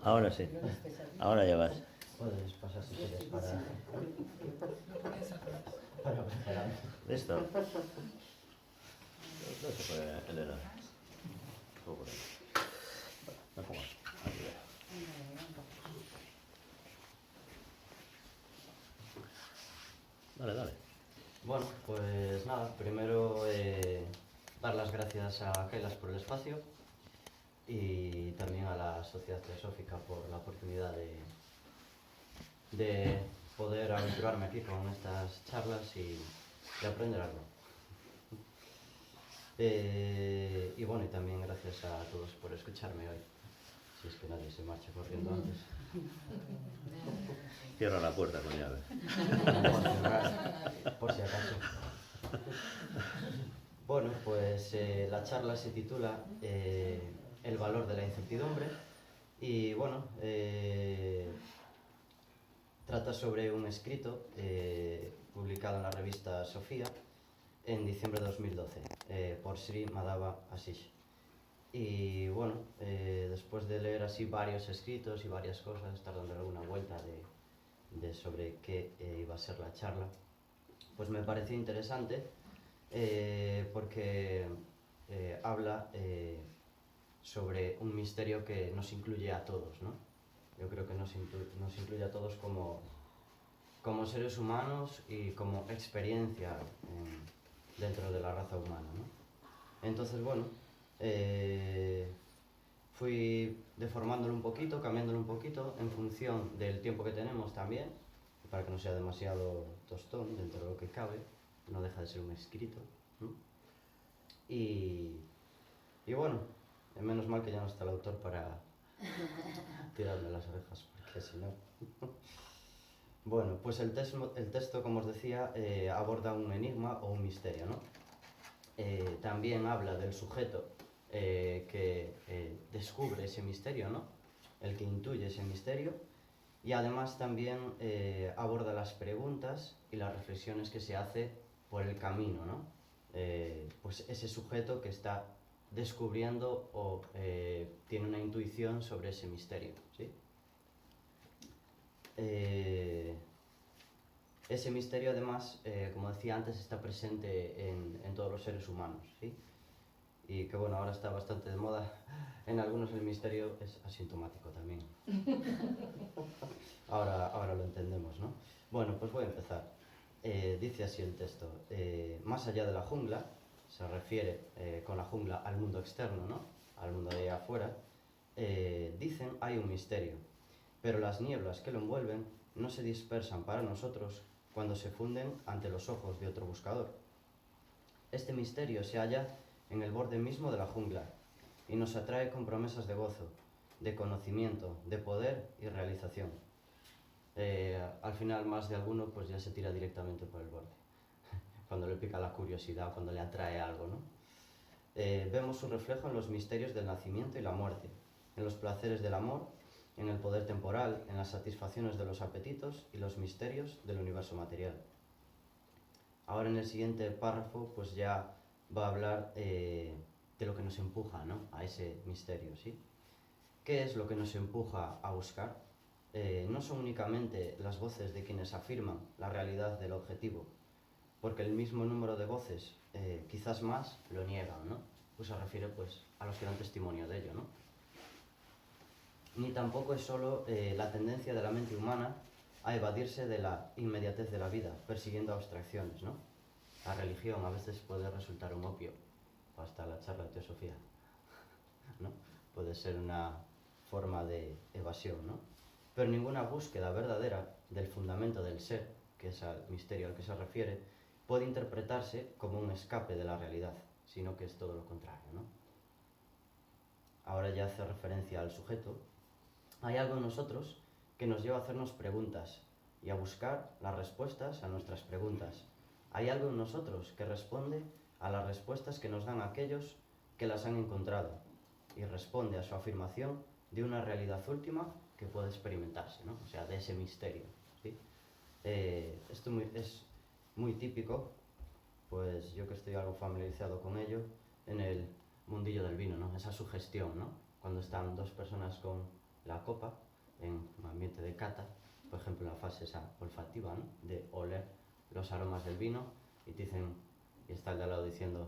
Ahora sí. Ahora ya vas. Puedes pasar si quieres para preparar. ¿Listo? No se puede, Elena. Me pongo aquí. Dale, dale. Bueno, pues nada, primero dar las gracias a Kailas por el espacio y también a la Sociedad Teosófica por la oportunidad de poder aventurarme aquí con estas charlas y de aprender algo. Y bueno, y también gracias a todos por escucharme hoy, si es que nadie se marcha corriendo antes. Cierra la puerta con llave. Por si acaso. Bueno, pues la charla se titula El valor de la incertidumbre y bueno, trata sobre un escrito publicado en la revista Sofía en diciembre de 2012 por Sri Madhava Ashish. Y bueno, después de leer así varios escritos y varias cosas, estar dando alguna vuelta de sobre qué iba a ser la charla, pues me pareció interesante porque habla sobre un misterio que nos incluye a todos, ¿no? Yo creo que nos incluye a todos como seres humanos y como experiencia dentro de la raza humana, ¿no? Entonces, bueno, fui deformándolo un poquito, cambiándolo un poquito en función del tiempo que tenemos también, para que no sea demasiado tostón dentro de lo que cabe, no deja de ser un escrito, ¿no? Y bueno, menos mal que ya no está el autor para tirarme las orejas, porque si no... Bueno, pues el texto, como os decía, aborda un enigma o un misterio, ¿no? También habla del sujeto que descubre ese misterio, ¿no? El que intuye ese misterio, y además también aborda las preguntas y las reflexiones que se hace por el camino, ¿no? Pues ese sujeto que está descubriendo o tiene una intuición sobre ese misterio, ¿sí? Ese misterio además, como decía antes, está presente en todos los seres humanos, ¿sí? Y que bueno, ahora está bastante de moda. En algunos el misterio es asintomático también. Ahora lo entendemos, ¿no? Bueno, pues voy a empezar. Dice así el texto. Más allá de la jungla, se refiere con la jungla al mundo externo, ¿no? Al mundo de ahí afuera. Dicen hay un misterio, pero las nieblas que lo envuelven no se dispersan para nosotros cuando se funden ante los ojos de otro buscador. Este misterio se halla en el borde mismo de la jungla y nos atrae con promesas de gozo, de conocimiento, de poder y realización. Al final más de alguno pues ya se tira directamente por el borde, cuando le pica la curiosidad, cuando le atrae algo, ¿no? Vemos su reflejo en los misterios del nacimiento y la muerte, en los placeres del amor, en el poder temporal, en las satisfacciones de los apetitos y los misterios del universo material. Ahora en el siguiente párrafo pues ya va a hablar de lo que nos empuja, ¿no? A ese misterio, ¿sí? ¿Qué es lo que nos empuja a buscar? No son únicamente las voces de quienes afirman la realidad del objetivo, porque el mismo número de voces, quizás más, lo niegan, ¿no? Pues se refiere pues, a los que dan testimonio de ello, ¿no? Ni tampoco es solo la tendencia de la mente humana a evadirse de la inmediatez de la vida, persiguiendo abstracciones, ¿no? La religión a veces puede resultar un opio, o hasta la charla de teosofía, ¿no? Puede ser una forma de evasión, ¿no? Pero ninguna búsqueda verdadera del fundamento del ser, que es el misterio al que se refiere, puede interpretarse como un escape de la realidad, sino que es todo lo contrario, ¿no? Ahora ya hace referencia al sujeto. Hay algo en nosotros que nos lleva a hacernos preguntas y a buscar las respuestas a nuestras preguntas. Hay algo en nosotros que responde a las respuestas que nos dan aquellos que las han encontrado y responde a su afirmación de una realidad última que puede experimentarse, ¿no? O sea, de ese misterio, ¿sí? Esto es muy típico, pues yo que estoy algo familiarizado con ello, en el mundillo del vino, ¿no? Esa sugestión, ¿no? Cuando están dos personas con la copa en un ambiente de cata, por ejemplo en la fase esa olfativa, ¿no? De oler los aromas del vino y te dicen, y está el de al lado diciendo,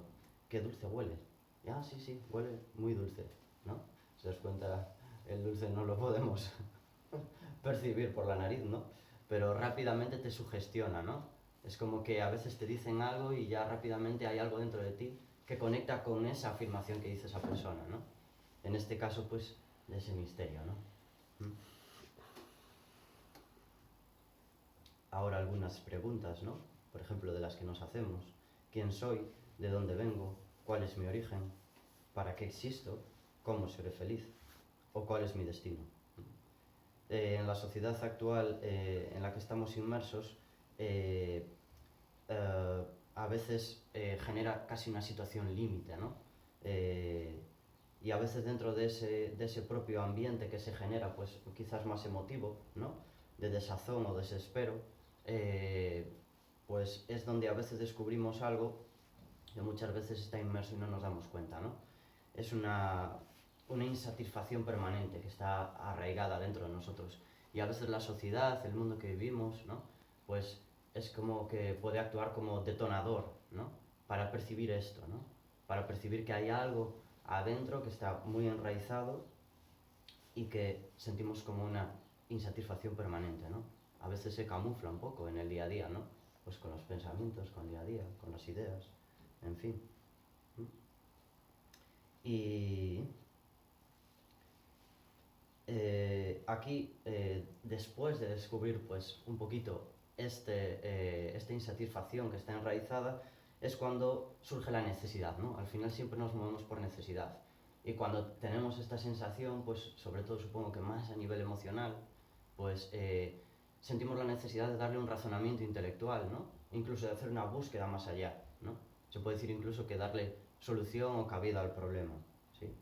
qué dulce huele. Y, sí, sí, huele muy dulce, ¿no? Si os das cuenta, el dulce no lo podemos percibir por la nariz, ¿no? Pero rápidamente te sugestiona, ¿no? Es como que a veces te dicen algo y ya rápidamente hay algo dentro de ti que conecta con esa afirmación que dice esa persona, ¿no? En este caso, pues, de ese misterio, ¿no? Ahora algunas preguntas, ¿no? Por ejemplo, de las que nos hacemos. ¿Quién soy? ¿De dónde vengo? ¿Cuál es mi origen? ¿Para qué existo? ¿Cómo seré feliz? ¿O cuál es mi destino? En la sociedad actual en la que estamos inmersos, a veces genera casi una situación límite, ¿no? Y a veces dentro de ese propio ambiente que se genera, pues quizás más emotivo, ¿no? De desazón o desespero, pues es donde a veces descubrimos algo que muchas veces está inmerso y no nos damos cuenta, ¿no? Es una insatisfacción permanente que está arraigada dentro de nosotros. Y a veces la sociedad, el mundo que vivimos, ¿no? Pues es como que puede actuar como detonador, ¿no? Para percibir esto, ¿no? Para percibir que hay algo adentro que está muy enraizado y que sentimos como una insatisfacción permanente, ¿no? A veces se camufla un poco en el día a día, ¿no? Pues con los pensamientos, con el día a día, con las ideas, en fin. Y aquí, después de descubrir pues un poquito esta insatisfacción que está enraizada, es cuando surge la necesidad, ¿no? Al final siempre nos movemos por necesidad. Y cuando tenemos esta sensación, pues sobre todo supongo que más a nivel emocional, pues sentimos la necesidad de darle un razonamiento intelectual, ¿no? Incluso de hacer una búsqueda más allá, ¿no? Se puede decir incluso que darle solución o cabida al problema, ¿sí?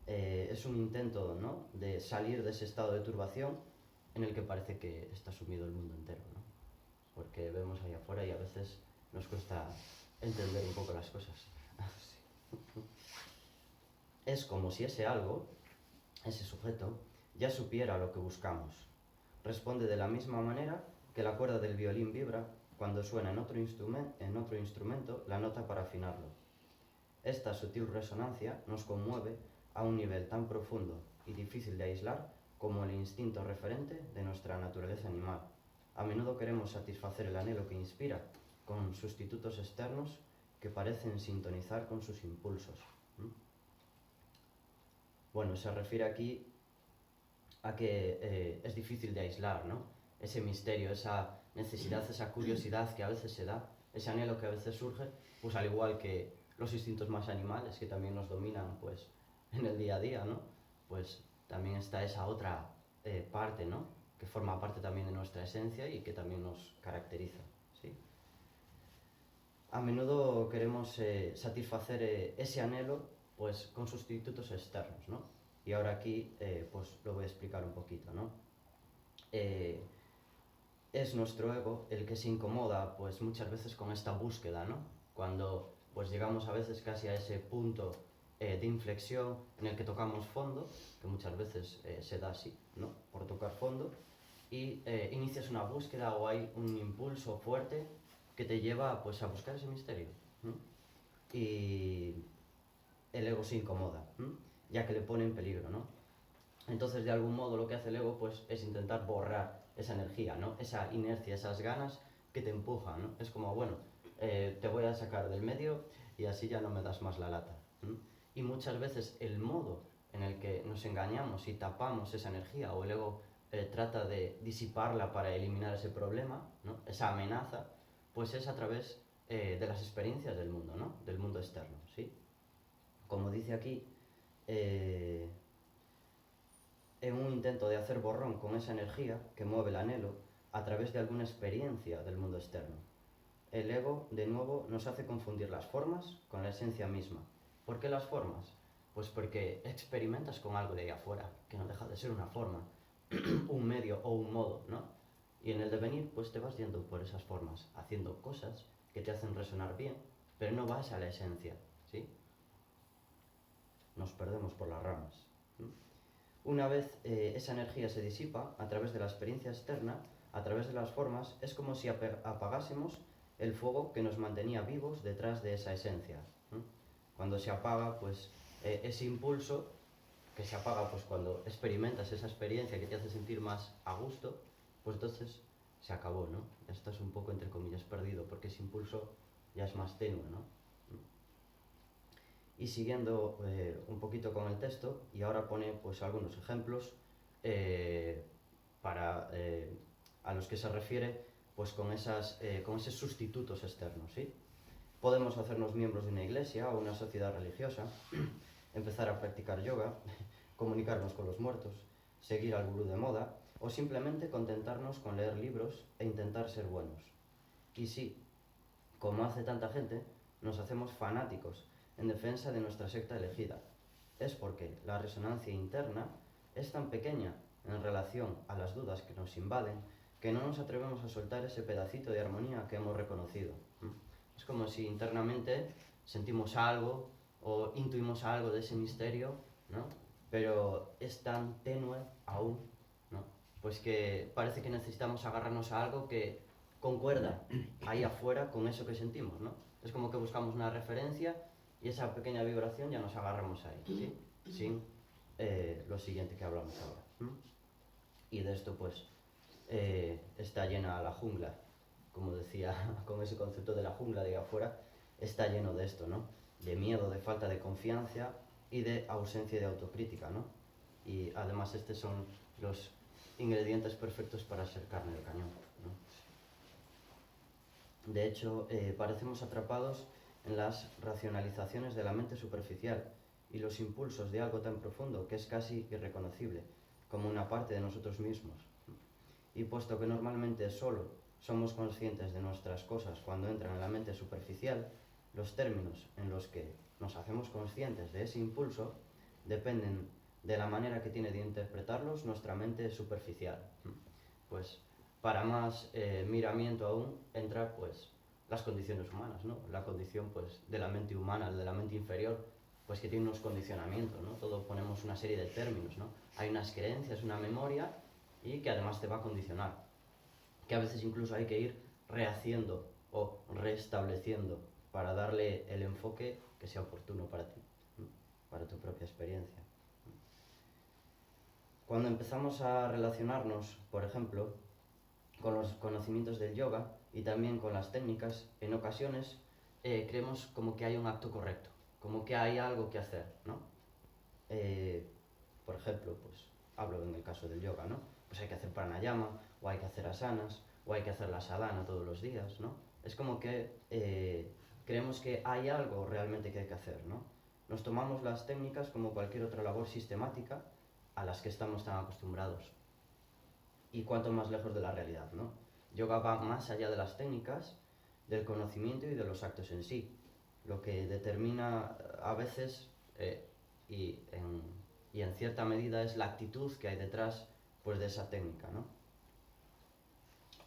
Es un intento, ¿no? De salir de ese estado de turbación en el que parece que está sumido el mundo entero, ¿no? Porque vemos ahí afuera y a veces nos cuesta entender un poco las cosas. Es como si ese algo, ese sujeto, ya supiera lo que buscamos. Responde de la misma manera que la cuerda del violín vibra cuando suena en otro instrumento la nota para afinarlo. Esta sutil resonancia nos conmueve a un nivel tan profundo y difícil de aislar como el instinto referente de nuestra naturaleza animal. A menudo queremos satisfacer el anhelo que inspira con sustitutos externos que parecen sintonizar con sus impulsos. Bueno, se refiere aquí a que es difícil de aislar, ¿no? Ese misterio, esa necesidad, esa curiosidad que a veces se da, ese anhelo que a veces surge, pues al igual que los instintos más animales que también nos dominan pues en el día a día, ¿no? Pues también está esa otra parte, ¿no? Que forma parte también de nuestra esencia y que también nos caracteriza, ¿sí? A menudo queremos satisfacer ese anhelo pues con sustitutos externos, ¿no? Y ahora aquí pues lo voy a explicar un poquito, ¿no? Es nuestro ego el que se incomoda pues muchas veces con esta búsqueda, ¿no? Cuando pues llegamos a veces casi a ese punto de inflexión en el que tocamos fondo, que muchas veces se da así, ¿no? Por tocar fondo, y inicias una búsqueda o hay un impulso fuerte que te lleva pues a buscar ese misterio, ¿no? Y el ego se incomoda, ¿no? Ya que le pone en peligro, ¿no? Entonces de algún modo lo que hace el ego pues es intentar borrar esa energía, ¿no? Esa inercia, esas ganas que te empujan, ¿no? Es como, bueno, te voy a sacar del medio y así ya no me das más la lata, ¿no? Y muchas veces el modo en el que nos engañamos y tapamos esa energía o el ego trata de disiparla para eliminar ese problema, ¿no? Esa amenaza, pues es a través de las experiencias del mundo, ¿no? Del mundo externo, ¿sí? Como dice aquí, en un intento de hacer borrón con esa energía que mueve el anhelo a través de alguna experiencia del mundo externo. El ego, de nuevo, nos hace confundir las formas con la esencia misma. ¿Por qué las formas? Pues porque experimentas con algo de ahí afuera, que no deja de ser una forma, un medio o un modo, ¿no? Y en el devenir, pues te vas yendo por esas formas, haciendo cosas que te hacen resonar bien, pero no vas a la esencia, ¿sí? Nos perdemos por las ramas. Una vez esa energía se disipa a través de la experiencia externa, a través de las formas, es como si apagásemos el fuego que nos mantenía vivos detrás de esa esencia. Cuando se apaga, pues ese impulso que se apaga pues cuando experimentas esa experiencia que te hace sentir más a gusto, pues entonces se acabó, ¿no? Ya estás un poco, entre comillas, perdido, porque ese impulso ya es más tenue, ¿no? Y siguiendo un poquito con el texto, y ahora pone pues algunos ejemplos a los que se refiere pues con esos sustitutos externos, ¿sí? Podemos hacernos miembros de una iglesia o una sociedad religiosa, empezar a practicar yoga, comunicarnos con los muertos, seguir al gurú de moda o simplemente contentarnos con leer libros e intentar ser buenos. Y sí, como hace tanta gente, nos hacemos fanáticos en defensa de nuestra secta elegida. Es porque la resonancia interna es tan pequeña en relación a las dudas que nos invaden que no nos atrevemos a soltar ese pedacito de armonía que hemos reconocido. Es como si internamente sentimos algo o intuimos algo de ese misterio, ¿no? Pero es tan tenue aún, ¿no? Pues que parece que necesitamos agarrarnos a algo que concuerda ahí afuera con eso que sentimos, ¿no? Es como que buscamos una referencia y esa pequeña vibración ya nos agarramos ahí, ¿sí? Sin lo siguiente que hablamos ahora. Y de esto pues está llena la jungla, como decía, con ese concepto de la jungla de ahí afuera, está lleno de esto, ¿no? De miedo, de falta de confianza y de ausencia de autocrítica, ¿no? Y además estos son los ingredientes perfectos para ser carne de cañón, ¿no? De hecho, parecemos atrapados en las racionalizaciones de la mente superficial y los impulsos de algo tan profundo que es casi irreconocible, como una parte de nosotros mismos. Y puesto que normalmente solo somos conscientes de nuestras cosas cuando entran en la mente superficial, los términos en los que nos hacemos conscientes de ese impulso dependen de la manera que tiene de interpretarlos nuestra mente superficial. Pues para más miramiento aún entra pues las condiciones humanas, ¿no? La condición pues de la mente humana, de la mente inferior, pues que tiene unos condicionamientos, ¿no? Todos ponemos una serie de términos, ¿no? Hay unas creencias, una memoria y que además te va a condicionar, que a veces incluso hay que ir rehaciendo o restableciendo para darle el enfoque que sea oportuno para ti, ¿no? Para tu propia experiencia. Cuando empezamos a relacionarnos, por ejemplo, con los conocimientos del yoga y también con las técnicas, en ocasiones creemos como que hay un acto correcto, como que hay algo que hacer, ¿no? Por ejemplo, pues hablo en el caso del yoga, ¿no? Pues hay que hacer pranayama, o hay que hacer asanas, o hay que hacer la sadhana todos los días, ¿no? Es como que creemos que hay algo realmente que hay que hacer, ¿no? Nos tomamos las técnicas como cualquier otra labor sistemática a las que estamos tan acostumbrados. Y cuanto más lejos de la realidad, ¿no? Yoga va más allá de las técnicas, del conocimiento y de los actos en sí. Lo que determina a veces y en cierta medida es la actitud que hay detrás pues, de esa técnica, ¿no?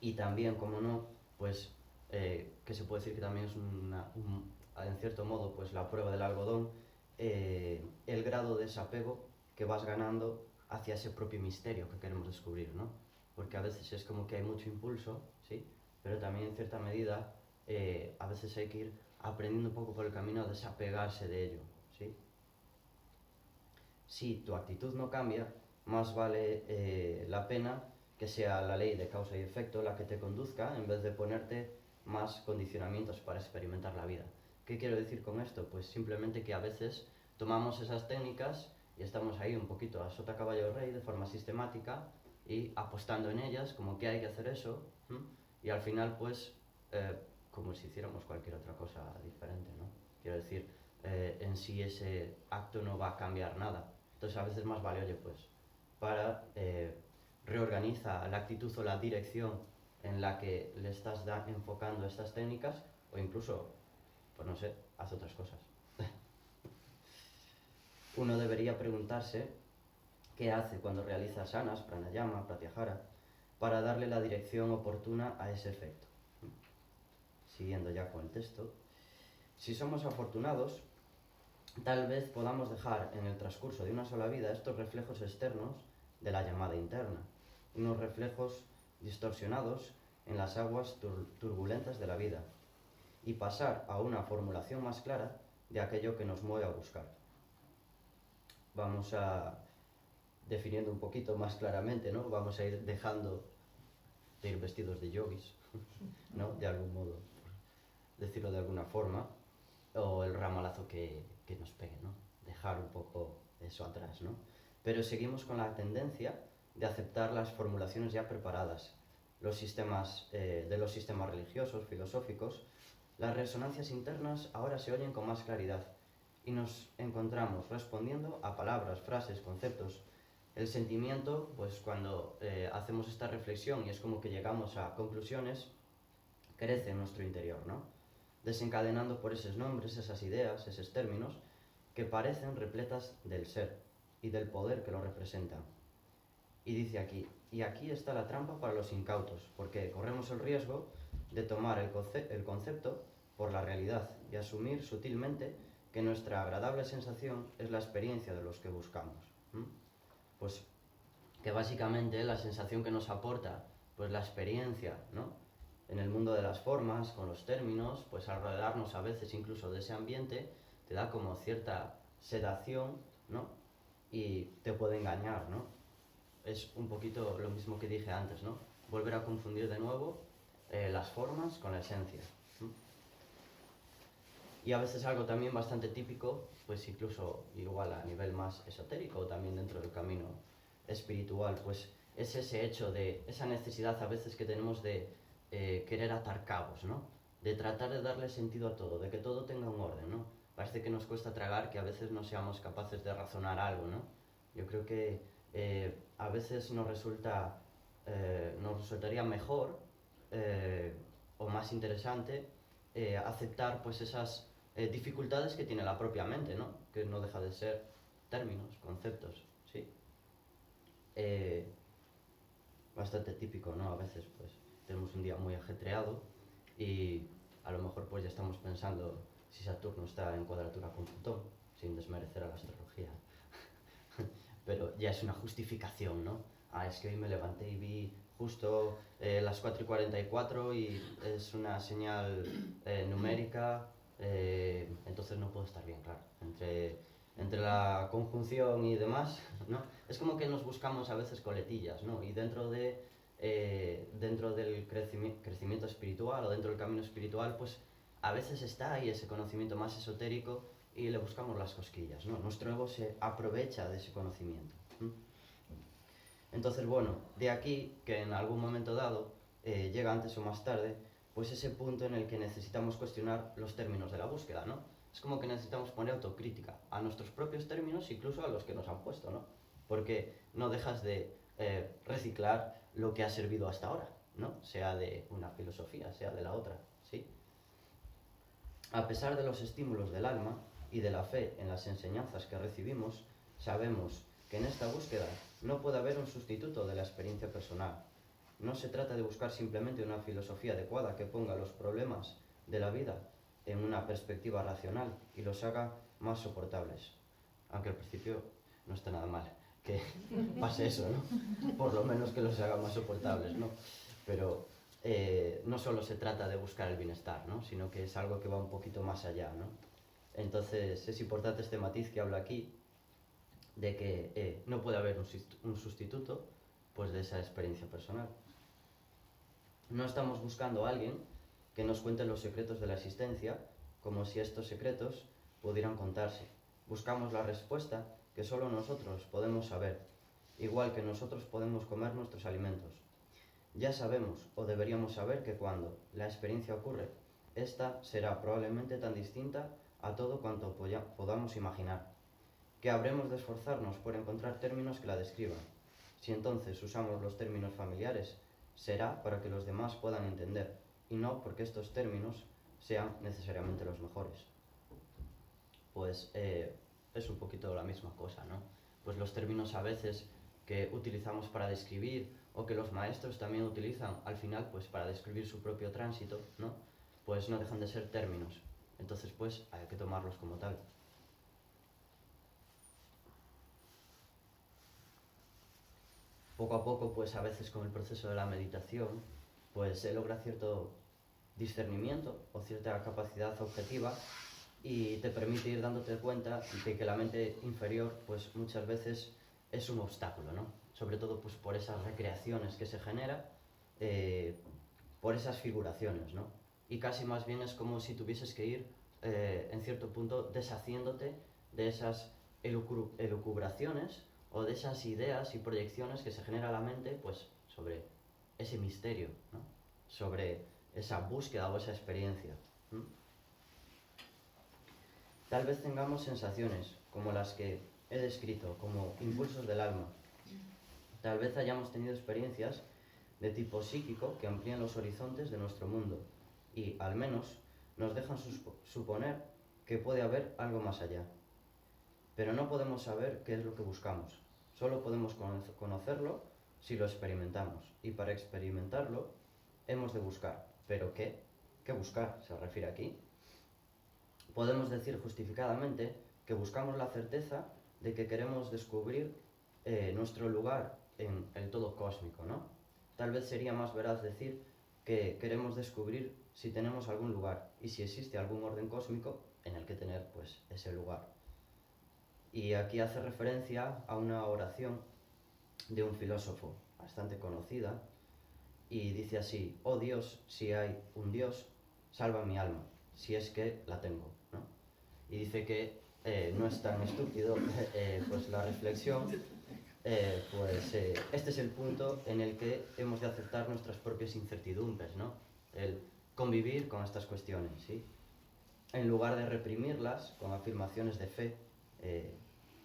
Y también, como no, pues que se puede decir que también es en cierto modo pues la prueba del algodón, el grado de desapego que vas ganando hacia ese propio misterio que queremos descubrir, ¿no? Porque a veces es como que hay mucho impulso, ¿sí? Pero también en cierta medida a veces hay que ir aprendiendo un poco por el camino a desapegarse de ello, ¿sí? Si tu actitud no cambia, más vale la pena que sea la ley de causa y efecto la que te conduzca en vez de ponerte más condicionamientos para experimentar la vida. ¿Qué quiero decir con esto? Pues simplemente que a veces tomamos esas técnicas y estamos ahí un poquito a sota caballo rey de forma sistemática y apostando en ellas como que hay que hacer eso, y al final pues como si hiciéramos cualquier otra cosa diferente, ¿no? Quiero decir, en sí ese acto no va a cambiar nada. Entonces a veces más vale, oye, pues para reorganiza la actitud o la dirección en la que le estás enfocando estas técnicas o incluso, pues no sé, haz otras cosas. Uno debería preguntarse qué hace cuando realiza asanas, pranayama, pratyahara, para darle la dirección oportuna a ese efecto. Siguiendo ya con el texto, si somos afortunados, tal vez podamos dejar en el transcurso de una sola vida estos reflejos externos de la llamada interna, unos reflejos distorsionados en las aguas turbulentas de la vida, y pasar a una formulación más clara de aquello que nos mueve a buscar. Vamos a definiendo un poquito más claramente, ¿no? Vamos a ir dejando de ir vestidos de yogis, ¿no? De algún modo, decirlo de alguna forma, o el ramalazo que nos pegue, ¿no? Dejar un poco eso atrás, ¿no? Pero seguimos con la tendencia de aceptar las formulaciones ya preparadas, los sistemas, de los sistemas religiosos, filosóficos. Las resonancias internas ahora se oyen con más claridad y nos encontramos respondiendo a palabras, frases, conceptos. El sentimiento, pues cuando hacemos esta reflexión y es como que llegamos a conclusiones, crece en nuestro interior, ¿no? Desencadenando por esos nombres, esas ideas, esos términos que parecen repletas del ser y del poder que lo representan. Y dice aquí, y aquí está la trampa para los incautos, porque corremos el riesgo de tomar el concepto por la realidad y asumir sutilmente que nuestra agradable sensación es la experiencia de los que buscamos. Pues que básicamente la sensación que nos aporta pues la experiencia, ¿no? En el mundo de las formas, con los términos, pues al rodearnos a veces incluso de ese ambiente, te da como cierta sedación, ¿no? Y te puede engañar, ¿no? Es un poquito lo mismo que dije antes, ¿no? Volver a confundir de nuevo las formas con la esencia. Y a veces algo también bastante típico, pues incluso igual a nivel más esotérico, también dentro del camino espiritual, pues es ese hecho de, esa necesidad a veces que tenemos de querer atar cabos, ¿no? De tratar de darle sentido a todo, de que todo tenga un orden, ¿no? Parece que nos cuesta tragar, que a veces no seamos capaces de razonar algo, ¿no? Yo creo que a veces nos resultaría mejor o más interesante aceptar pues esas dificultades que tiene la propia mente, ¿no? Que no deja de ser términos, conceptos, ¿sí? Bastante típico, ¿no? A veces pues tenemos un día muy ajetreado y a lo mejor pues ya estamos pensando si Saturno está en cuadratura con Plutón, sin desmerecer a la astrología. Pero ya es una justificación, ¿no? Ah, es que hoy me levanté y vi justo las 4:44 y es una señal numérica, entonces no puedo estar bien, claro. Entre la conjunción y demás, ¿no? Es como que nos buscamos a veces coletillas, ¿no? Y dentro del crecimiento espiritual o dentro del camino espiritual, pues a veces está ahí ese conocimiento más esotérico y le buscamos las cosquillas, ¿no? Nuestro ego se aprovecha de ese conocimiento. Entonces, bueno, de aquí que en algún momento dado, llega antes o más tarde, pues ese punto en el que necesitamos cuestionar los términos de la búsqueda, ¿no? Es como que necesitamos poner autocrítica a nuestros propios términos, incluso a los que nos han puesto, ¿no? Porque no dejas de reciclar lo que ha servido hasta ahora, ¿no? Sea de una filosofía, sea de la otra, ¿sí? A pesar de los estímulos del alma y de la fe en las enseñanzas que recibimos, sabemos que en esta búsqueda no puede haber un sustituto de la experiencia personal. No se trata de buscar simplemente una filosofía adecuada que ponga los problemas de la vida en una perspectiva racional y los haga más soportables. Aunque al principio no está nada mal que pase eso, ¿no? Por lo menos que los haga más soportables, ¿no? Pero no solo se trata de buscar el bienestar, ¿no? Sino que es algo que va un poquito más allá, ¿no? Entonces es importante este matiz que hablo aquí, de que no puede haber un sustituto pues, de esa experiencia personal. No estamos buscando a alguien que nos cuente los secretos de la existencia, como si estos secretos pudieran contarse. Buscamos la respuesta que solo nosotros podemos saber, igual que nosotros podemos comer nuestros alimentos. Ya sabemos, o deberíamos saber, que cuando la experiencia ocurre, esta será probablemente tan distinta a todo cuanto podamos imaginar, que habremos de esforzarnos por encontrar términos que la describan. Si entonces usamos los términos familiares, será para que los demás puedan entender, y no porque estos términos sean necesariamente los mejores. Pues es un poquito la misma cosa, ¿no? Pues los términos a veces que utilizamos para describir, o que los maestros también utilizan al final pues para describir su propio tránsito, ¿no? Pues no dejan de ser términos. Entonces pues hay que tomarlos como tal. poco a poco, pues a veces con el proceso de la meditación, pues se logra cierto discernimiento o cierta capacidad objetiva y te permite ir dándote cuenta de que la mente inferior pues muchas veces es un obstáculo, ¿no? Sobre todo pues por esas recreaciones que se genera, por esas figuraciones, ¿no? Y casi más bien es como si tuvieses que ir en cierto punto deshaciéndote de esas elucubraciones o de esas ideas y proyecciones que se genera la mente pues sobre ese misterio, ¿no? Sobre esa búsqueda o esa experiencia. Tal vez tengamos sensaciones como las que he descrito, como impulsos del alma. Tal vez hayamos tenido experiencias de tipo psíquico que amplían los horizontes de nuestro mundo y, al menos, nos dejan suponer que puede haber algo más allá. Pero no podemos saber qué es lo que buscamos. Solo podemos conocerlo si lo experimentamos. Y para experimentarlo hemos de buscar. ¿Pero qué? ¿Qué buscar se refiere aquí? Podemos decir justificadamente que buscamos la certeza de que queremos descubrir nuestro lugar en el todo cósmico, ¿no? Tal vez sería más veraz decir que queremos descubrir si tenemos algún lugar y si existe algún orden cósmico en el que tener pues ese lugar. Y aquí hace referencia a una oración de un filósofo bastante conocida y dice así: oh Dios, si hay un Dios, salva mi alma, si es que la tengo, ¿no? Y dice que no es tan estúpido pues la reflexión, este es el punto en el que hemos de aceptar nuestras propias incertidumbres, ¿no? El convivir con estas cuestiones, ¿sí? En lugar de reprimirlas con afirmaciones de fe,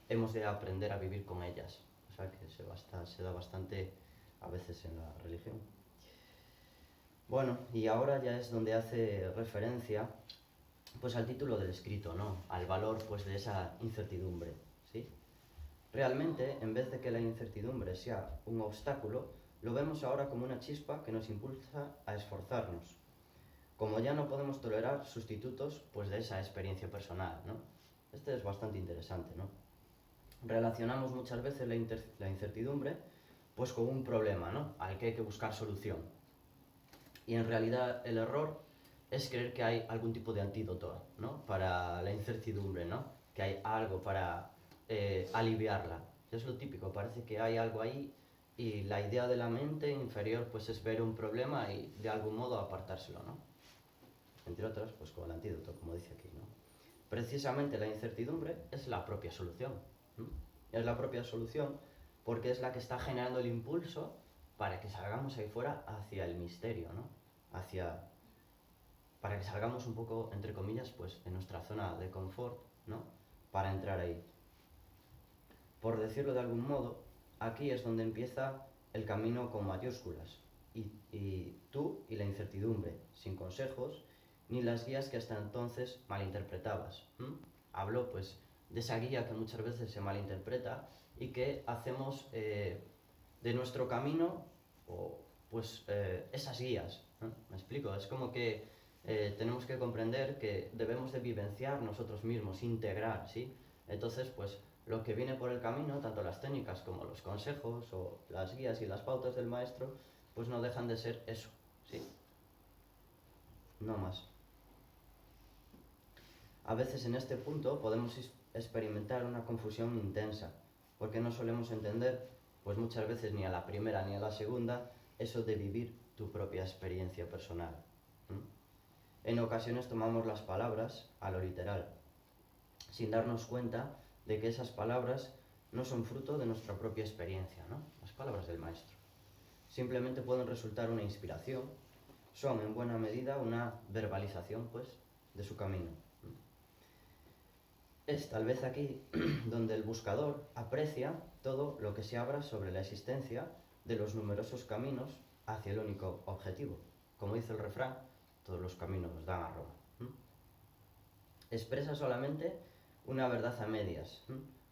hemos de aprender a vivir con ellas. O sea que se da bastante a veces en la religión. Bueno, y ahora ya es donde hace referencia pues al título del escrito, ¿no? Al valor pues de esa incertidumbre, ¿sí? Realmente, en vez de que la incertidumbre sea un obstáculo, lo vemos ahora como una chispa que nos impulsa a esforzarnos. Como ya no podemos tolerar sustitutos pues de esa experiencia personal, ¿no? Este es bastante interesante, ¿no? Relacionamos muchas veces la incertidumbre pues con un problema, ¿no? Al que hay que buscar solución. Y en realidad el error es creer que hay algún tipo de antídoto, ¿no? Para la incertidumbre, ¿no? Que hay algo para aliviarla. Es lo típico, parece que hay algo ahí y la idea de la mente inferior pues es ver un problema y de algún modo apartárselo, ¿no? Entre otras, pues con el antídoto, como dice aquí, ¿no? Precisamente la incertidumbre es la propia solución, ¿no? Es la propia solución porque es la que está generando el impulso para que salgamos ahí fuera hacia el misterio, ¿no? Para que salgamos un poco, entre comillas, pues de nuestra zona de confort, ¿no? Para entrar ahí. Por decirlo de algún modo, aquí es donde empieza el camino con mayúsculas. Y tú y la incertidumbre, sin consejos, ni las guías que hasta entonces malinterpretabas. Hablo, pues, de esa guía que muchas veces se malinterpreta y que hacemos de nuestro camino, esas guías, ¿no? ¿Me explico? Es como que tenemos que comprender que debemos de vivenciar nosotros mismos, integrar, ¿sí? Entonces, pues, lo que viene por el camino, tanto las técnicas como los consejos o las guías y las pautas del maestro, pues no dejan de ser eso, ¿sí? No más. A veces en este punto podemos experimentar una confusión intensa, porque no solemos entender, pues muchas veces ni a la primera ni a la segunda, eso de vivir tu propia experiencia personal. En ocasiones tomamos las palabras a lo literal, sin darnos cuenta de que esas palabras no son fruto de nuestra propia experiencia, ¿no? Las palabras del maestro. Simplemente pueden resultar una inspiración, son en buena medida una verbalización, pues, de su camino. Es tal vez aquí donde el buscador aprecia todo lo que se abra sobre la existencia de los numerosos caminos hacia el único objetivo. Como dice el refrán, todos los caminos dan a Roma. Expresa solamente una verdad a medias,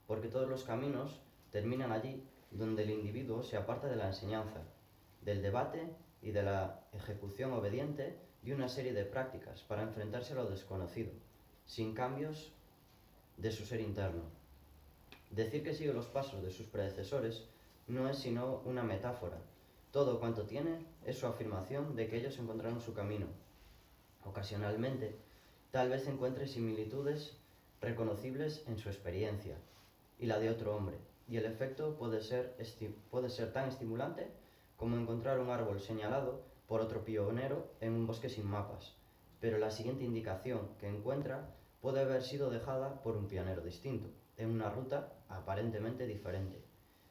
porque todos los caminos terminan allí donde el individuo se aparta de la enseñanza, del debate y de la ejecución obediente de una serie de prácticas para enfrentarse a lo desconocido, sin cambios de su ser interno. Decir que sigue los pasos de sus predecesores no es sino una metáfora. Todo cuanto tiene es su afirmación de que ellos encontraron su camino. Ocasionalmente, tal vez encuentre similitudes reconocibles en su experiencia y la de otro hombre, y el efecto puede ser tan estimulante como encontrar un árbol señalado por otro pionero en un bosque sin mapas, pero la siguiente indicación que encuentra puede haber sido dejada por un pionero distinto, en una ruta aparentemente diferente.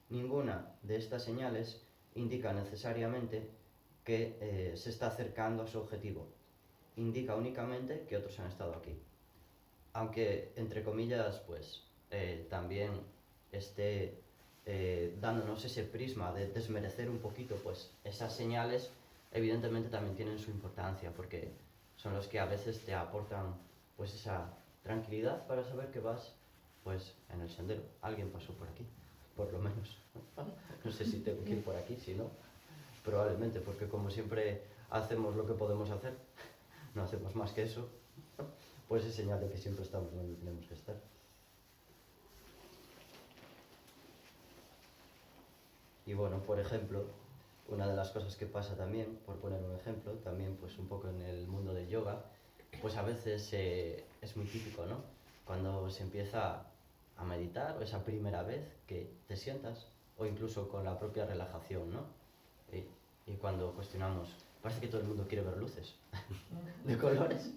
Ninguna de estas señales indica necesariamente que se está acercando a su objetivo. Indica únicamente que otros han estado aquí. Aunque, entre comillas, pues también esté dándonos ese prisma de desmerecer un poquito, pues esas señales evidentemente también tienen su importancia, porque son los que a veces te aportan pues esa tranquilidad para saber que vas pues en el sendero. Alguien pasó por aquí, por lo menos. No sé si tengo que ir por aquí, si no, probablemente, porque como siempre hacemos lo que podemos hacer, no hacemos más que eso, pues es señal de que siempre estamos donde tenemos que estar. Y bueno, por ejemplo, una de las cosas que pasa también, por poner un ejemplo, también pues un poco en el mundo del yoga, pues a veces es muy típico, ¿no? Cuando se empieza a meditar, o esa primera vez que te sientas, o incluso con la propia relajación, ¿no? Y cuando cuestionamos, parece que todo el mundo quiere ver luces de colores.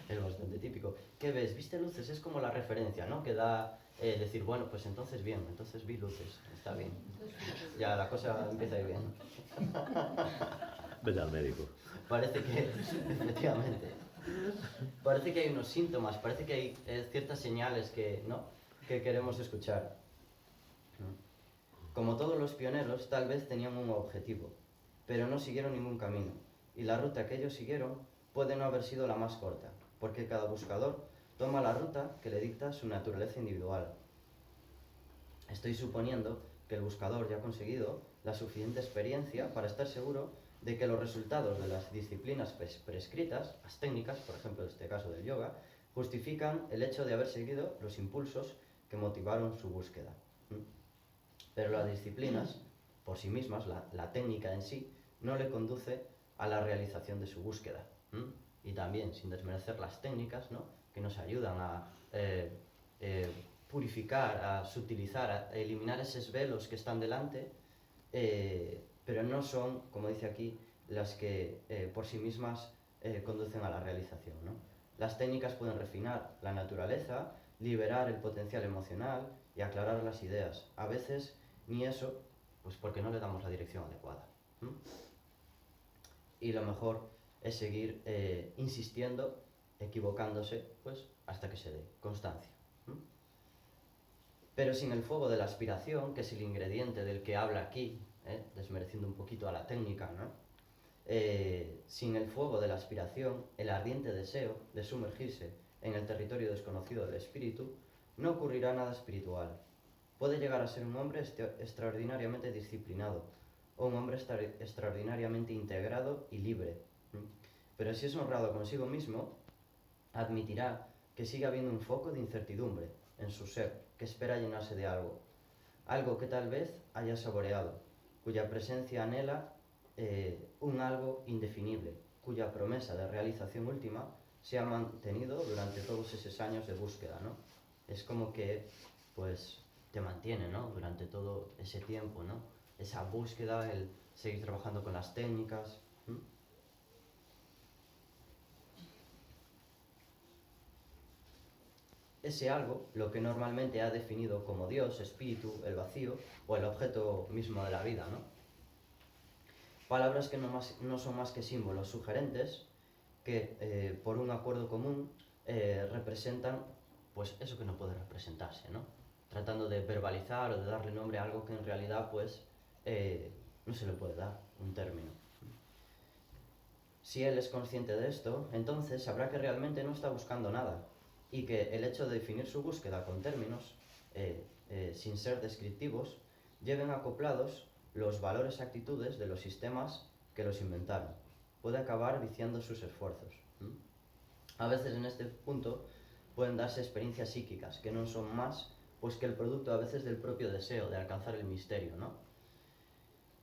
Es bastante típico. ¿Qué ves? ¿Viste luces? Es como la referencia, ¿no? Que da decir, bueno, pues entonces bien, entonces vi luces, está bien. Ya la cosa empieza a ir bien. Vete al médico. Parece que, efectivamente, parece que hay unos síntomas, parece que hay ciertas señales que, ¿no? Que queremos escuchar. Como todos los pioneros, tal vez tenían un objetivo, pero no siguieron ningún camino, y la ruta que ellos siguieron puede no haber sido la más corta, porque cada buscador toma la ruta que le dicta su naturaleza individual. Estoy suponiendo que el buscador ya ha conseguido la suficiente experiencia para estar seguro de que los resultados de las disciplinas prescritas, las técnicas, por ejemplo en este caso del yoga, justifican el hecho de haber seguido los impulsos que motivaron su búsqueda. Pero las disciplinas, por sí mismas, la técnica en sí, no le conduce a la realización de su búsqueda. Y también, sin desmerecer las técnicas, ¿no? Que nos ayudan a purificar, a sutilizar, a eliminar esos velos que están delante, pero no son, como dice aquí, las que por sí mismas conducen a la realización, ¿no? Las técnicas pueden refinar la naturaleza, liberar el potencial emocional y aclarar las ideas. A veces ni eso, pues porque no le damos la dirección adecuada. Y lo mejor es seguir insistiendo, equivocándose, pues hasta que se dé constancia. Pero sin el fuego de la aspiración, que es el ingrediente del que habla aquí, desmereciendo un poquito a la técnica, ¿no? Sin el fuego de la aspiración, el ardiente deseo de sumergirse en el territorio desconocido del espíritu, no ocurrirá nada espiritual. Puede llegar a ser un hombre extraordinariamente disciplinado, o un hombre extraordinariamente integrado y libre. Pero si es honrado consigo mismo, admitirá que sigue habiendo un foco de incertidumbre en su ser, que espera llenarse de algo. Algo que tal vez haya saboreado, cuya presencia anhela un algo indefinible, cuya promesa de realización última se ha mantenido durante todos esos años de búsqueda, ¿no? Es como que, pues, te mantiene, ¿no? Durante todo ese tiempo, ¿no? Esa búsqueda, el seguir trabajando con las técnicas. Ese algo, lo que normalmente ha definido como Dios, espíritu, el vacío o el objeto mismo de la vida, ¿no? Palabras que no son más que símbolos sugerentes que por un acuerdo común representan pues eso que no puede representarse, ¿no? Tratando de verbalizar o de darle nombre a algo que en realidad pues no se le puede dar un término. Si él es consciente de esto, entonces sabrá que realmente no está buscando nada y que el hecho de definir su búsqueda con términos sin ser descriptivos lleven acoplados los valores y actitudes de los sistemas que los inventaron. Puede acabar viciando sus esfuerzos. A veces en este punto pueden darse experiencias psíquicas que no son más pues que el producto a veces del propio deseo de alcanzar el misterio, ¿no?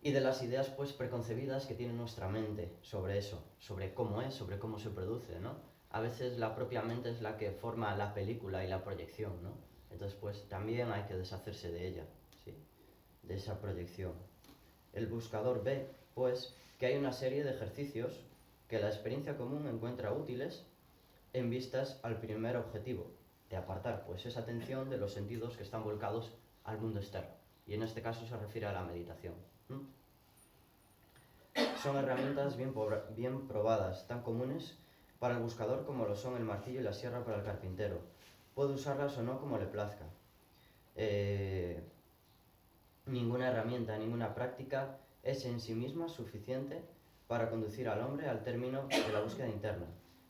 Y de las ideas pues preconcebidas que tiene nuestra mente sobre eso, sobre cómo es, sobre cómo se produce, ¿no? A veces la propia mente es la que forma la película y la proyección, ¿no? Entonces pues también hay que deshacerse de ella, ¿sí? De esa proyección. El buscador ve pues que hay una serie de ejercicios que la experiencia común encuentra útiles en vistas al primer objetivo, de apartar pues esa atención de los sentidos que están volcados al mundo externo. Y en este caso se refiere a la meditación. Son herramientas bien probadas, tan comunes para el buscador como lo son el martillo y la sierra para el carpintero. Puede usarlas o no como le plazca. Ninguna herramienta, ninguna práctica es en sí misma suficiente para conducir al hombre al término de la búsqueda interna,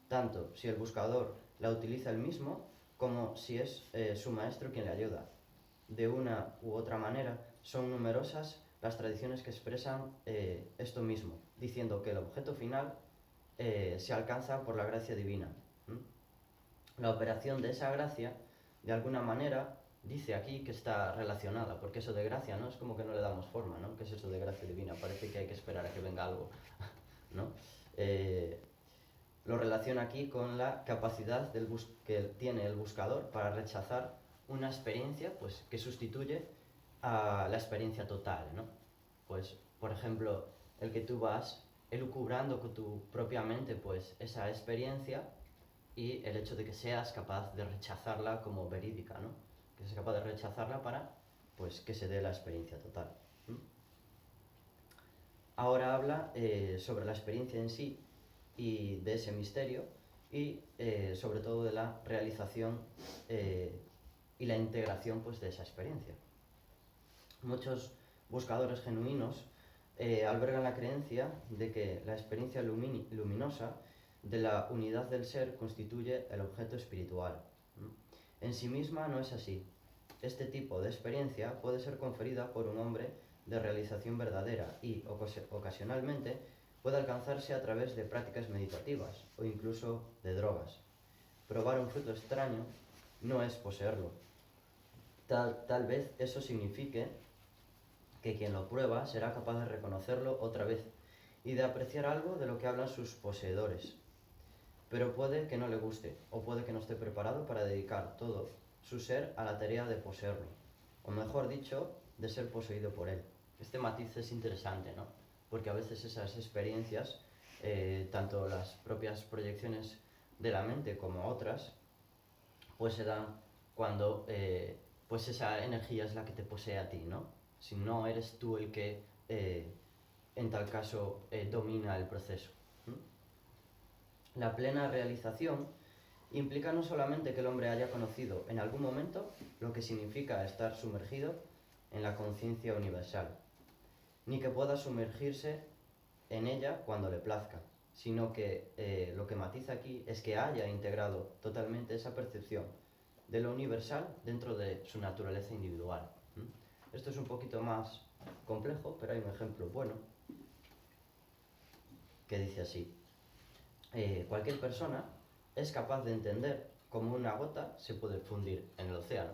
tanto si el buscador la utiliza él mismo como si es su maestro quien le ayuda. De una u otra manera, son numerosas las tradiciones que expresan esto mismo, diciendo que el objeto final se alcanza por la gracia divina. La operación de esa gracia, de alguna manera, dice aquí que está relacionada, porque eso de gracia, ¿no? Es como que no le damos forma, ¿no? ¿Qué es eso de gracia divina? Parece que hay que esperar a que venga algo, ¿no? Lo relaciona aquí con la capacidad que tiene el buscador para rechazar una experiencia pues, que sustituye a la experiencia total, ¿no? Pues, por ejemplo, el que tú vas elucubrando con tu propia mente pues, esa experiencia y el hecho de que seas capaz de rechazarla como verídica, ¿no? Que seas capaz de rechazarla para pues, que se dé la experiencia total. Ahora habla sobre la experiencia en sí y de ese misterio y sobre todo de la realización y la integración pues, de esa experiencia. Muchos buscadores genuinos albergan la creencia de que la experiencia luminosa de la unidad del ser constituye el objeto espiritual. En sí misma no es así. Este tipo de experiencia puede ser conferida por un hombre de realización verdadera y ocasionalmente puede alcanzarse a través de prácticas meditativas o incluso de drogas. Probar un fruto extraño no es poseerlo. Tal vez eso signifique que quien lo prueba será capaz de reconocerlo otra vez y de apreciar algo de lo que hablan sus poseedores. Pero puede que no le guste, o puede que no esté preparado para dedicar todo su ser a la tarea de poseerlo, o mejor dicho, de ser poseído por él. Este matiz es interesante, ¿no? Porque a veces esas experiencias, tanto las propias proyecciones de la mente como otras, pues se dan cuando pues esa energía es la que te posee a ti, ¿no? Si no eres tú el que en tal caso domina el proceso. La plena realización implica no solamente que el hombre haya conocido en algún momento lo que significa estar sumergido en la conciencia universal, ni que pueda sumergirse en ella cuando le plazca, sino que lo que matiza aquí es que haya integrado totalmente esa percepción de lo universal dentro de su naturaleza individual. Esto es un poquito más complejo, pero hay un ejemplo bueno que dice así. Cualquier persona es capaz de entender cómo una gota se puede fundir en el océano.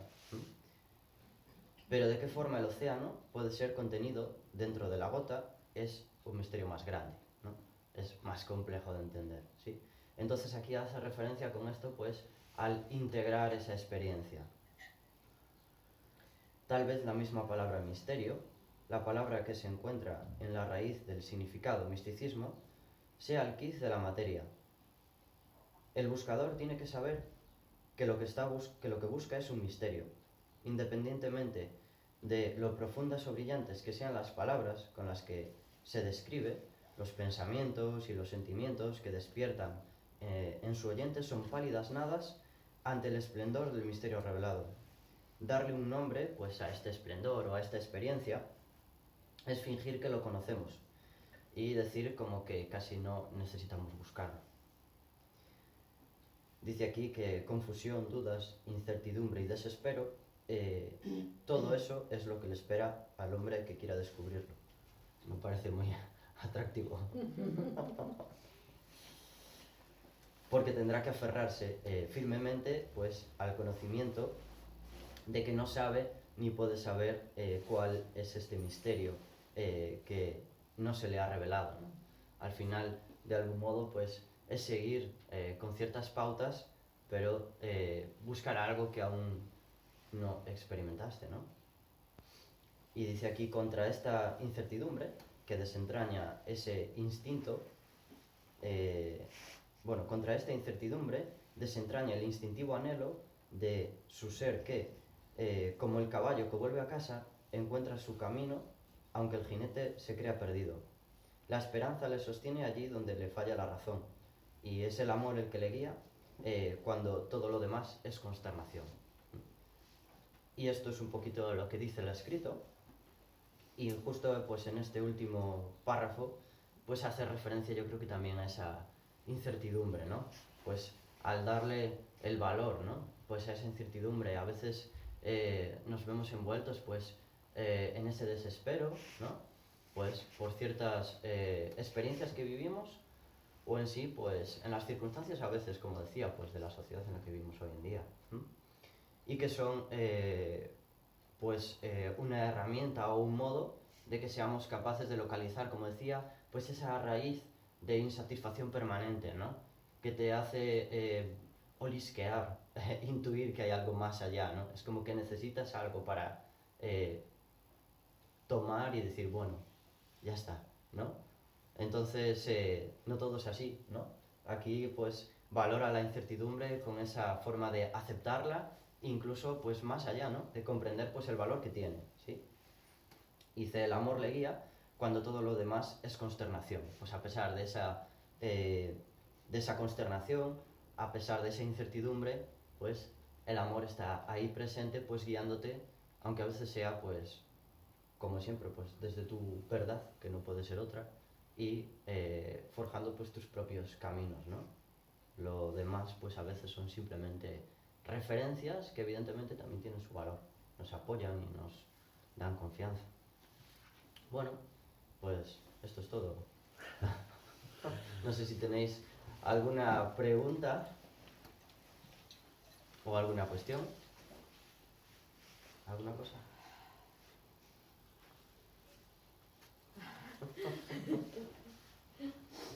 Pero de qué forma el océano puede ser contenido dentro de la gota es un misterio más grande, ¿no? Es más complejo de entender, ¿sí? Entonces aquí hace referencia con esto pues al integrar esa experiencia. Tal vez la misma palabra misterio, la palabra que se encuentra en la raíz del significado misticismo, sea el quiz de la materia. El buscador tiene que saber que lo que busca es un misterio, independientemente de lo profundas o brillantes que sean las palabras con las que se describe, los pensamientos y los sentimientos que despiertan en su oyente son pálidas nadas ante el esplendor del misterio revelado. Darle un nombre pues, a este esplendor o a esta experiencia es fingir que lo conocemos y decir como que casi no necesitamos buscarlo. Dice aquí que confusión, dudas, incertidumbre y desespero, todo eso es lo que le espera al hombre que quiera descubrirlo. Me parece muy atractivo. Porque tendrá que aferrarse firmemente pues, al conocimiento de que no sabe ni puede saber cuál es este misterio que no se le ha revelado, ¿no? Al final, de algún modo, pues es seguir con ciertas pautas, pero buscar algo que aún no experimentaste, ¿no? Y dice aquí, contra esta incertidumbre que desentraña ese instinto, contra esta incertidumbre desentraña el instintivo anhelo de su ser que, como el caballo que vuelve a casa, encuentra su camino, aunque el jinete se crea perdido. La esperanza le sostiene allí donde le falla la razón, y es el amor el que le guía cuando todo lo demás es consternación. Y esto es un poquito lo que dice el escrito, y justo pues en este último párrafo pues hace referencia, yo creo que también a esa incertidumbre, ¿no? Pues al darle el valor, ¿no? Pues a esa incertidumbre a veces nos vemos envueltos pues en ese desespero, ¿no? Pues por ciertas experiencias que vivimos, o en sí pues en las circunstancias a veces, como decía, pues de la sociedad en la que vivimos hoy en día, ¿no? Y que son una herramienta o un modo de que seamos capaces de localizar, como decía, pues esa raíz de insatisfacción permanente, ¿no? Que te hace olisquear, intuir que hay algo más allá, ¿no? Es como que necesitas algo para tomar y decir, bueno, ya está, ¿no? Entonces, no todo es así, ¿no? Aquí, pues, valora la incertidumbre con esa forma de aceptarla, incluso, pues, más allá, ¿no? De comprender, pues, el valor que tiene, ¿sí? Dice, el amor le guía cuando todo lo demás es consternación. Pues a pesar de esa consternación, a pesar de esa incertidumbre, pues el amor está ahí presente, pues guiándote, aunque a veces sea, pues, como siempre, pues desde tu verdad, que no puede ser otra, y forjando pues tus propios caminos, ¿no? Lo demás, pues a veces son simplemente referencias que evidentemente también tienen su valor, nos apoyan y nos dan confianza. Bueno, pues esto es todo. No sé si tenéis alguna pregunta o alguna cuestión. ¿Alguna cosa?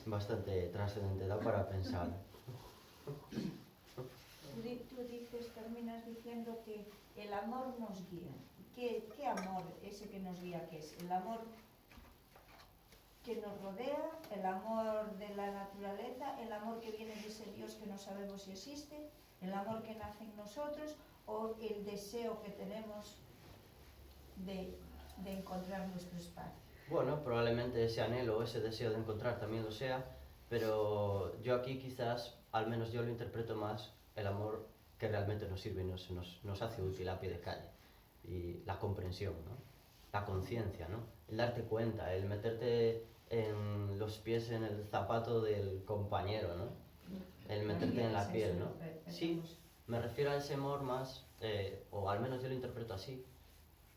Bastante trascendente, da para pensar. Tú dices, terminas diciendo que el amor nos guía. ¿Qué amor ese que nos guía qué es? ¿El amor que nos rodea, el amor de la naturaleza, el amor que viene de ese Dios que no sabemos si existe, el amor que nace en nosotros o el deseo que tenemos de encontrar nuestro espacio? Bueno, probablemente ese anhelo, ese deseo de encontrar también lo sea, pero yo aquí quizás, al menos yo lo interpreto más, el amor que realmente nos sirve y nos hace útil a pie de calle. Y la comprensión, ¿no? La conciencia, ¿no? El darte cuenta, el meterte en los pies en el zapato del compañero, ¿no? El meterte en la piel, ¿no? Sí, me refiero a ese amor más, o al menos yo lo interpreto así,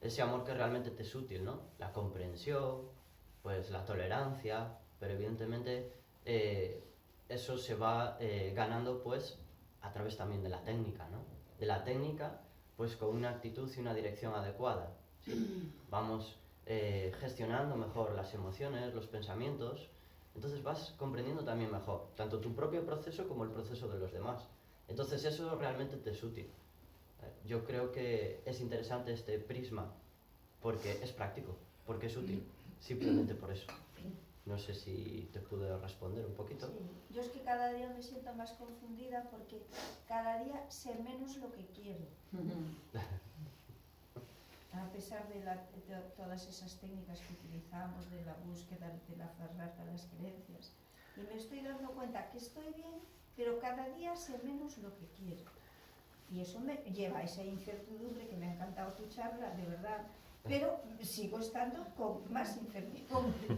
ese amor que realmente te es útil, ¿no? La comprensión, pues la tolerancia, pero evidentemente eso se va ganando pues a través también de la técnica, ¿no? De la técnica, pues con una actitud y una dirección adecuada, ¿sí? Vamos gestionando mejor las emociones, los pensamientos, entonces vas comprendiendo también mejor, tanto tu propio proceso como el proceso de los demás. Entonces eso realmente te es útil. Yo creo que es interesante este prisma porque es práctico, porque es útil, simplemente por eso. No sé si te pude responder un poquito. Sí. Yo es que cada día me siento más confundida porque cada día sé menos lo que quiero. A pesar de todas esas técnicas que utilizamos, de la búsqueda, de la aferrarte a las creencias. Y me estoy dando cuenta que estoy bien, pero cada día sé menos lo que quiero. Y eso me lleva a esa incertidumbre, que me ha encantado tu charla, de verdad. Pero sigo estando con más incertidumbre.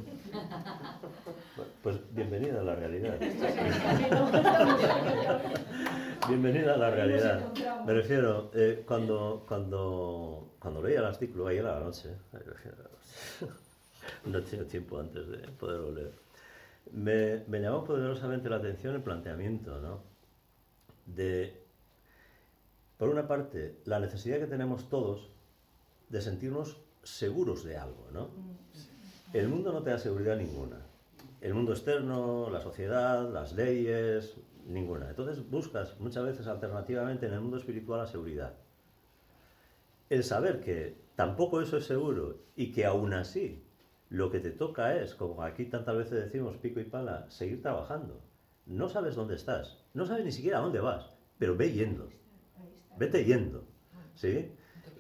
Pues bienvenida a la realidad. Bienvenida a la realidad. Me refiero, cuando leía el artículo ayer a la noche, no he tenido tiempo antes de poderlo leer, me llamó poderosamente la atención el planteamiento, ¿no? De por una parte, la necesidad que tenemos todos de sentirnos seguros de algo, ¿no? El mundo no te da seguridad ninguna. El mundo externo, la sociedad, las leyes, ninguna. Entonces buscas muchas veces alternativamente en el mundo espiritual la seguridad. El saber que tampoco eso es seguro y que aún así lo que te toca es, como aquí tantas veces decimos pico y pala, seguir trabajando. No sabes dónde estás, no sabes ni siquiera a dónde vas, pero ve yendo, Ahí está. vete yendo, ¿sí?